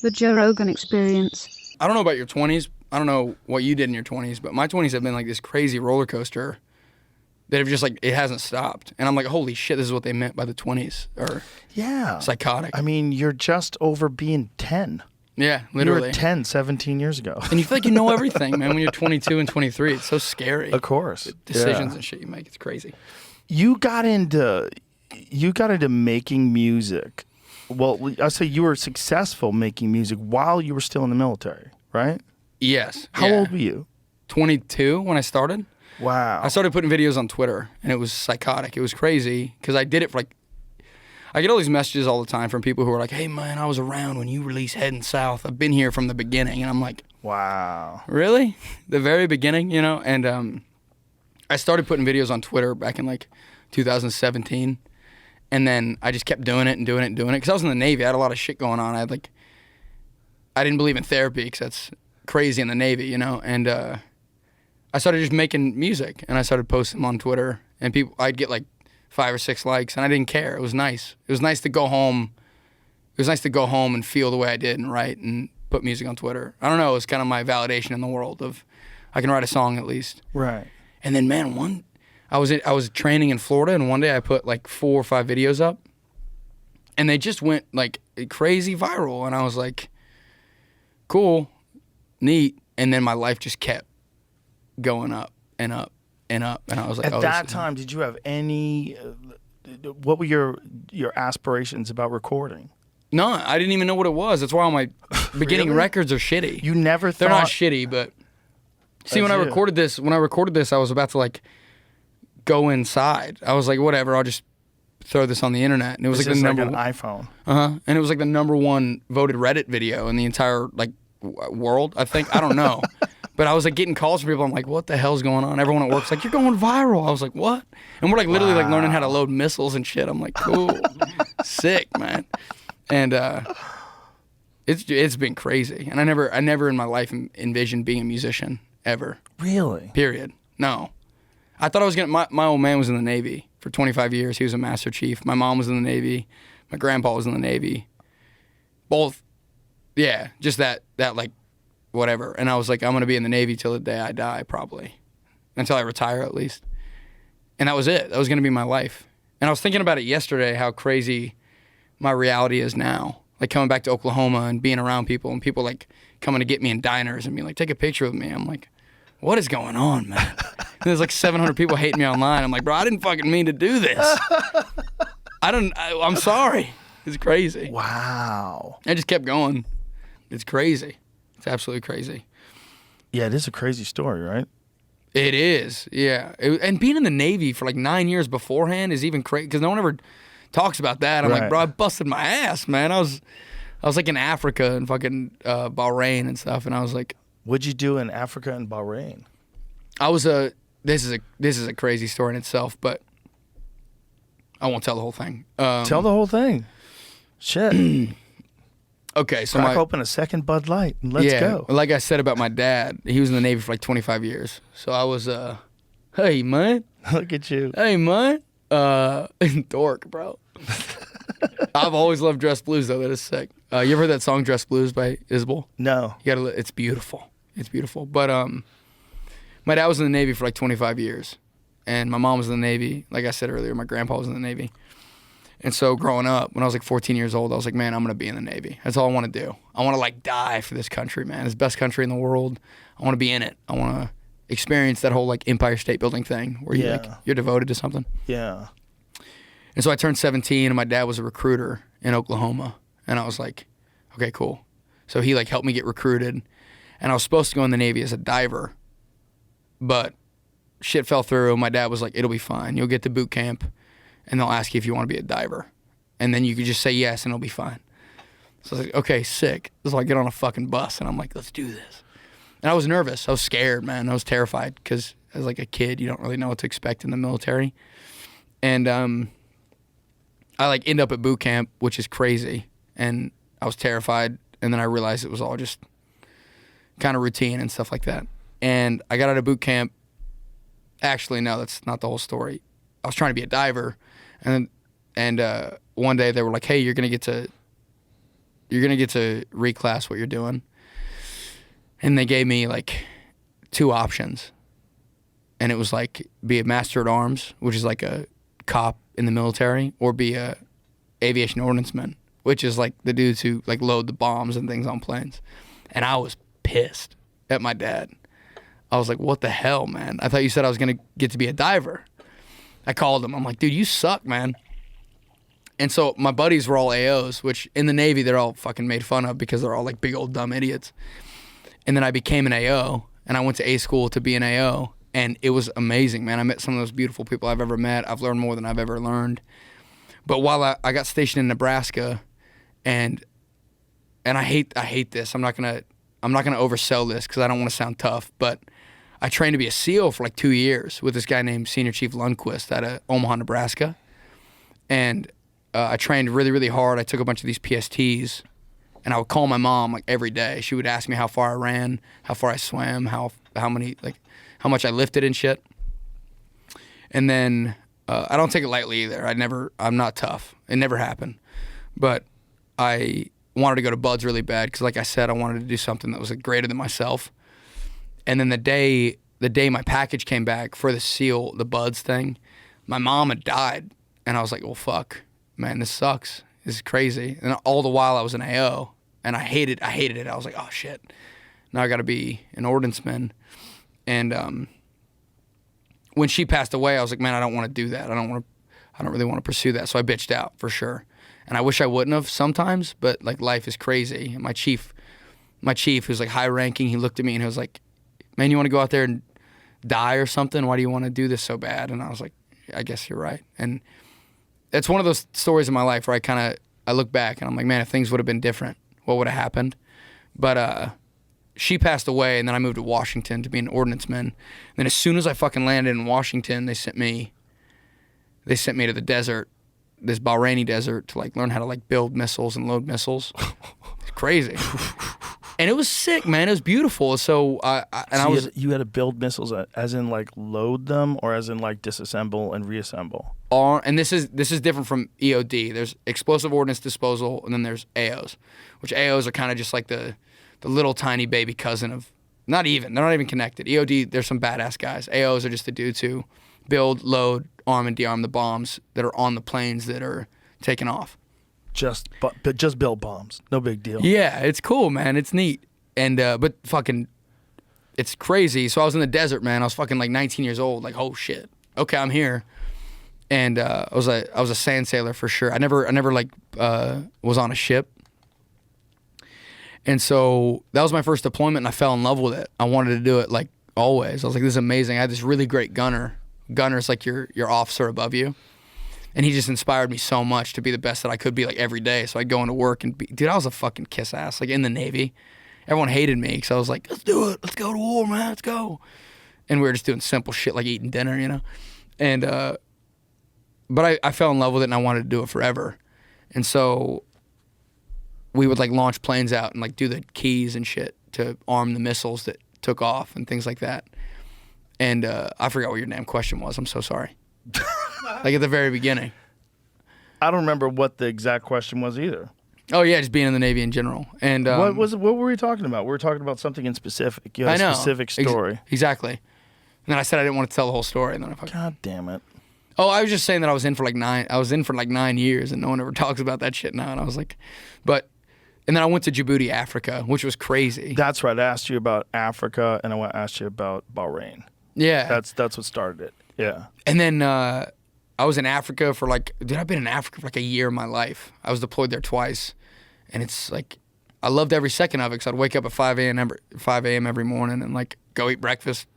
The Joe Rogan Experience. I don't know about your 20s. I don't know what you did in your 20s, but my 20s have been like this crazy roller coaster that have just like, it hasn't stopped. And I'm like, holy shit, this is what they meant by the 20s. Or Yeah. psychotic. I mean, you're just over being 10. Yeah, literally. You were 10, 17 years ago. And you feel like you know everything, man, when you're 22 and 23. It's so scary. Of course. The decisions Yeah. and shit you make. It's crazy. You got into making music. Well, I say you were successful making music while you were still in the military, right? Yes. How yeah. old were you? 22 when I started. Wow. I started putting videos on Twitter, and it was psychotic. It was crazy because I did it for like, I get all these messages all the time from people who are like, hey, man, I was around when you released Heading South. I've been here from the beginning. And I'm like, wow. really? The very beginning, you know? And I started putting videos on Twitter back in like 2017. And then I just kept doing it and doing it and doing it. Because I was in the Navy. I had a lot of shit going on. I didn't believe in therapy because that's crazy in the Navy, you know? And I started just making music. And I started posting them on Twitter. And I'd get like 5 or 6 likes. And I didn't care. It was nice. It was nice to go home. It was nice to go home and feel the way I did and write and put music on Twitter. I don't know. It was kind of my validation in the world of I can write a song at least. Right. And then, man, I was training in Florida, and one day I put like 4 or 5 videos up, and they just went like crazy viral. And I was like, cool, neat. And then my life just kept going up and up and up. And I was like, At that time, did you have any? What were your aspirations about recording? No, I didn't even know what it was. That's why all my beginning Really? records are shitty. You never thought They're not shitty, but see, when I recorded this, I was about to like go inside. I was like, whatever, I'll just throw this on the internet. And it was It's like the just number like an iPhone. And it was like the #1 voted Reddit video in the entire like world, I think. I don't know. But I was like getting calls from people. I'm like, what the hell's going on? Everyone at work's like, you're going viral. I was like, what? And we're like literally like learning how to load missiles and shit. I'm like, cool. Sick, man. And it's been crazy. And I never in my life envisioned being a musician ever. Really? Period. No. I thought I was my old man was in the Navy for 25 years. He was a Master Chief. My mom was in the Navy. My grandpa was in the Navy. Both, yeah, just that like, whatever. And I was like, I'm going to be in the Navy till the day I die, probably. Until I retire, at least. And that was it. That was going to be my life. And I was thinking about it yesterday, how crazy my reality is now. Like coming back to Oklahoma and being around people and people like coming to get me in diners and being like, take a picture with me. I'm like, what is going on, man? And there's like 700 people hating me online. I'm like, bro, I didn't fucking mean to do this. I'm sorry. It's crazy. Wow. I just kept going. It's crazy. It's absolutely crazy. Yeah, it is a crazy story, right? It is, yeah. And being in the Navy for like 9 years beforehand is even crazy because no one ever talks about that. I'm like, bro, I busted my ass, man. I was like in Africa and fucking Bahrain and stuff, and I was like, what'd you do in Africa and Bahrain? This is a crazy story in itself, but I won't tell the whole thing. Tell the whole thing. Shit. Okay, so Crack open a second Bud Light and let's go. Like I said about my dad, he was in the Navy for like 25 years. So I was, hey, man. Look at you. Hey, man. Dork, bro. I've always loved Dress Blues, though. That is sick. You ever heard that song, Dress Blues by Isbell? No. You gotta. It's beautiful. It's beautiful. But my dad was in the Navy for like 25 years. And my mom was in the Navy. Like I said earlier, my grandpa was in the Navy. And so growing up, when I was like 14 years old, I was like, man, I'm going to be in the Navy. That's all I want to do. I want to like die for this country, man. It's the best country in the world. I want to be in it. I want to experience that whole like Empire State Building thing where you're devoted to something. Yeah. And so I turned 17 and my dad was a recruiter in Oklahoma. And I was like, okay, cool. So he like helped me get recruited. And I was supposed to go in the Navy as a diver. But shit fell through. My dad was like, it'll be fine. You'll get to boot camp. And they'll ask you if you want to be a diver. And then you could just say yes and it'll be fine. So I was like, okay, sick. So I get on a fucking bus and I'm like, let's do this. And I was nervous. I was scared, man. I was terrified because as like a kid, you don't really know what to expect in the military. And I like end up at boot camp, which is crazy. And I was terrified. And then I realized it was all just kind of routine and stuff like that. And I got out of boot camp. Actually, no, that's not the whole story. I was trying to be a diver. And one day they were like, hey, you're going to get to you're gonna get to reclass what you're doing. And they gave me like 2 options. And it was like be a master at arms, which is like a cop in the military, or be a aviation ordnanceman, which is like the dudes who like load the bombs and things on planes. And I was pissed at my dad. I was like, what the hell, man? I thought you said I was gonna get to be a diver. I called him. I'm like, dude, you suck, man. And so my buddies were all AOs, which in the Navy, they're all fucking made fun of because they're all like big old dumb idiots. And then I became an AO, and I went to A school to be an AO, and it was amazing, man. I met some of those beautiful people I've ever met. I've learned more than I've ever learned. But while I got stationed in Nebraska, and I hate this. I'm not gonna oversell this because I don't want to sound tough, but I trained to be a SEAL for like 2 years with this guy named Senior Chief Lundquist out of Omaha, Nebraska. And I trained really, really hard. I took a bunch of these PSTs, and I would call my mom like every day. She would ask me how far I ran, how far I swam, how much I lifted and shit. And then I don't take it lightly either. I'm not tough. It never happened. But I wanted to go to Buds really bad because, like I said, I wanted to do something that was like, greater than myself. And then the day my package came back for the Buds thing, my mom had died. And I was like, well, fuck, man, this sucks. This is crazy. And all the while I was an AO, and I hated it. I was like, oh, shit. Now I got to be an ordnanceman. And when she passed away, I was like, man, I don't want to do that. I don't really want to pursue that. So I bitched out for sure. And I wish I wouldn't have sometimes, but like life is crazy. And my chief, who's like high ranking, he looked at me and he was like, man, you want to go out there and die or something? Why do you want to do this so bad? And I was like, I guess you're right. And it's one of those stories in my life where I look back and I'm like, man, if things would have been different, what would have happened? But she passed away, and then I moved to Washington to be an ordnanceman. And then as soon as I fucking landed in Washington, they sent me to the desert, this Bahraini desert, to like learn how to like build missiles and load missiles. It's crazy. And it was sick, man. It was beautiful. So you had to build missiles as in like load them, or as in like disassemble and reassemble? And this is different from EOD. There's explosive ordnance disposal, and then there's AOs, which AOs are kind of just like the little tiny baby cousin of, they're not even connected. EOD, there's some badass guys. AOs are just the dudes who build, load, arm, and de-arm the bombs that are on the planes that are taking off. Just build bombs. No big deal. Yeah, it's cool, man. It's neat. And but fucking, it's crazy. So I was in the desert, man. I was fucking like 19 years old. Like, oh shit. Okay, I'm here. And I was a sand sailor for sure. I never like was on a ship. And so that was my first deployment, and I fell in love with it. I wanted to do it like always. I was like, this is amazing. I had this really great gunner. Gunner's like your officer above you. And he just inspired me so much to be the best that I could be like every day. So I'd go into work and dude, I was a fucking kiss ass. Like in the Navy, everyone hated me because I was like, let's do it. Let's go to war, man. Let's go. And we were just doing simple shit like eating dinner, you know? And, but I fell in love with it, and I wanted to do it forever. And so we would like launch planes out and like do the keys and shit to arm the missiles that took off and things like that. And I forgot what your damn question was. I'm so sorry. Like at the very beginning. I don't remember what the exact question was either. Oh yeah, just being in the Navy in general. And what were we talking about? We were talking about something in specific. You had a specific story. Exactly. And then I said I didn't want to tell the whole story, and then God damn it. Oh, I was just saying that I was in for like 9 years, and no one ever talks about that shit now. And I was like, and then I went to Djibouti, Africa, which was crazy. That's right. I asked you about Africa, and I asked you about Bahrain. Yeah. That's what started it. Yeah. And then I was in Africa for like, dude, I've been in Africa for like a year of my life. I was deployed there twice. And it's like, I loved every second of it because I'd wake up at 5 a.m. every morning and like go eat breakfast,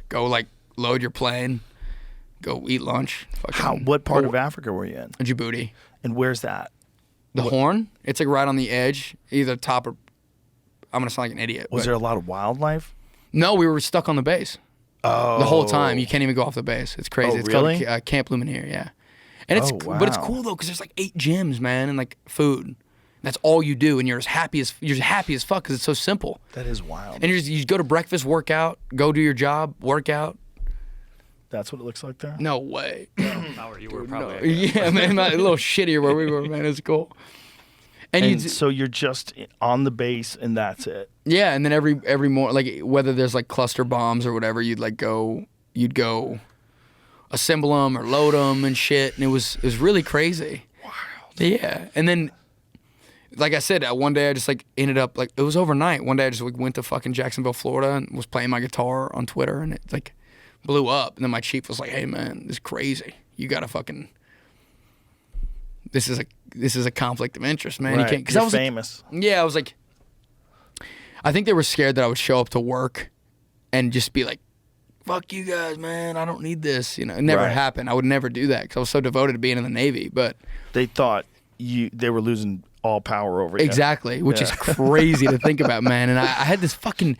go like load your plane, go eat lunch. What part of Africa were you in? Djibouti. And where's that? The Horn. It's like right on the edge, either top or, I'm going to sound like an idiot. Was there a lot of wildlife? No, we were stuck on the base. Oh. The whole time. You can't even go off the base. It's crazy. Oh, it's really? called Camp Lumineer, yeah. And it's wow. But it's cool though because there's like 8 gyms, man, and like food. That's all you do, and you're as happy as fuck because it's so simple. That is wild. And you go to breakfast, work out, go do your job, work out. That's what it looks like there? No way. How you were probably. Yeah, man, a little shittier where we were, man. It's cool. And so you're just on the base and that's it. Yeah, and then every more like whether there's like cluster bombs or whatever, you'd go assemble them or load them and shit, and it was really crazy. Wild. Yeah, and then like I said, one day I just like ended up like it was overnight. One day I just like went to fucking Jacksonville, Florida, and was playing my guitar on Twitter, and it like blew up. And then my chief was like, "Hey man, this is crazy. You gotta fucking this is a conflict of interest, man. Right. You can't." Because You're I was famous. Like, yeah, I was like, I think they were scared that I would show up to work and just be like, "Fuck you guys, man. I don't need this." You know, it never happened. I would never do that because I was so devoted to being in the Navy. But they thought they were losing all power over you. Exactly, which is crazy to think about, man. And I had this fucking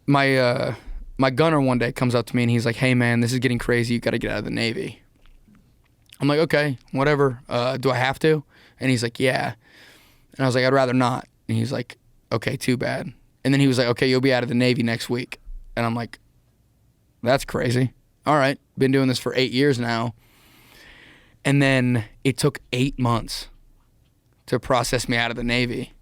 my gunner one day comes up to me and he's like, "Hey, man, this is getting crazy. You got to get out of the Navy." I'm like, "Okay, whatever. Do I have to?" And he's like, "Yeah." And I was like, "I'd rather not." And he's like, "Okay, too bad." And then he was like, "Okay, you'll be out of the Navy next week." And I'm like, "That's crazy. All right, been doing this for 8 years now." And then it took 8 months to process me out of the Navy.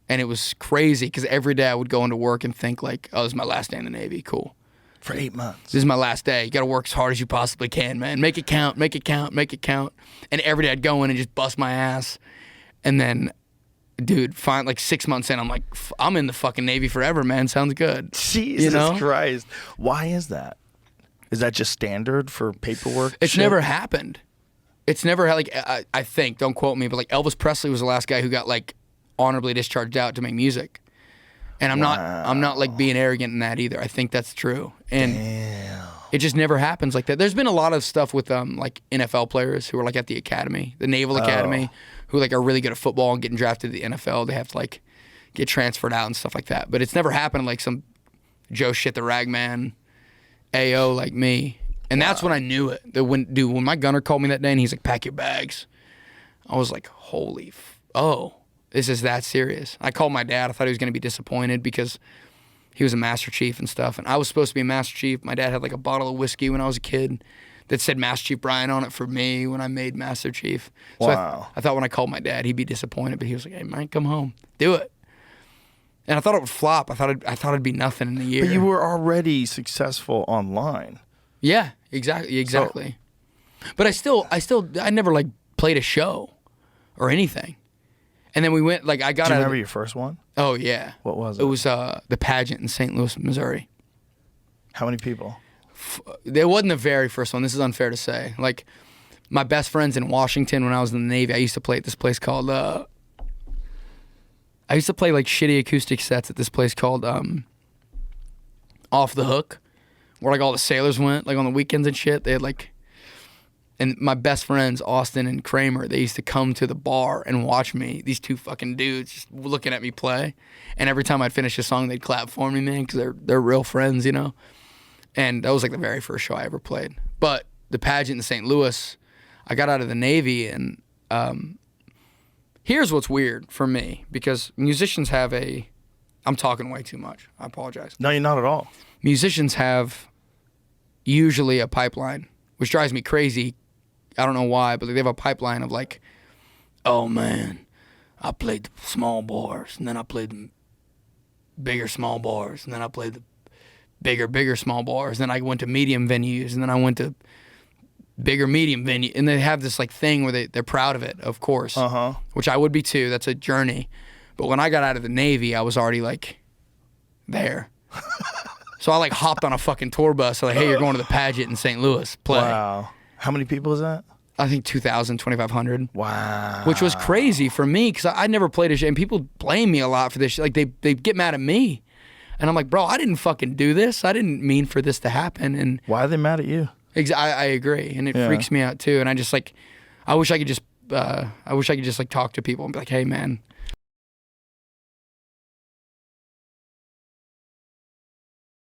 And it was crazy because every day I would go into work and think like, "Oh, this is my last day in the Navy. Cool. For 8 months. This is my last day. You got to work as hard as you possibly can, man. Make it count, make it count, make it count." And every day I'd go in and just bust my ass. And then, dude, like 6 months in, I'm like, I'm in the fucking Navy forever, man. Sounds good. Jesus Christ. Why is that? Is that just standard for paperwork? It's never happened. It's never like, I think, don't quote me, but like Elvis Presley was the last guy who got like honorably discharged out to make music. And I'm not like being arrogant in that either. I think that's true. And it just never happens like that. There's been a lot of stuff with like NFL players who are like at the academy, the Naval Academy, who like are really good at football and getting drafted to the NFL. They have to like get transferred out and stuff like that. But it's never happened like some Joe shit the ragman AO like me. And that's when I knew it. That when my gunner called me that day and he's like, "Pack your bags," I was like, holy, this is that serious. I called my dad. I thought he was going to be disappointed because he was a Master Chief and stuff. And I was supposed to be a Master Chief. My dad had like a bottle of whiskey when I was a kid that said Master Chief Bryan on it for me when I made Master Chief. So I thought when I called my dad, he'd be disappointed. But he was like, "Hey, man, come home. Do it." And I thought it would flop. I thought it'd be nothing in a year. But you were already successful online. Yeah, exactly. So, but I never like played a show or anything. And then we went like I got. Do you remember your first one? Oh yeah. What was it? It was the pageant in St. Louis, Missouri. How many people? It wasn't the very first one. This is unfair to say. Like my best friends in Washington when I was in the Navy, I used to play at this place called. I used to play like shitty acoustic sets at this place called Off the Hook, where like all the sailors went like on the weekends and shit. They had like, and my best friends Austin and Kramer, they used to come to the bar and watch me. These two fucking dudes just looking at me play, and every time I'd finish a song, they'd clap for me, man, because they're real friends, you know. And that was like the very first show I ever played. But the pageant in St. Louis, I got out of the Navy, and here's what's weird for me, because musicians have I'm talking way too much. I apologize. No, you're not at all. Musicians have usually a pipeline, which drives me crazy. I don't know why, but they have a pipeline of like, "Oh man, I played the small bars, and then I played the bigger small bars, and then I played the bigger small bars, and then I went to medium venues, and then I went to bigger medium venue." And they have this like thing where they're proud of it, of course, which I would be too. That's a journey. But when I got out of the Navy, I was already like there. So I like hopped on a fucking tour bus. Like, "Hey, you're going to the pageant in St. Louis. Play." Wow. How many people is that? I think 2,000, 2,500. Wow. Which was crazy for me because I never played a show. And people blame me a lot for this shit. Like, they get mad at me. And I'm like, bro, I didn't fucking do this. I didn't mean for this to happen. And why are they mad at you? I agree. And it freaks me out too. And I just like, I wish I could just like talk to people and be like, "Hey, man,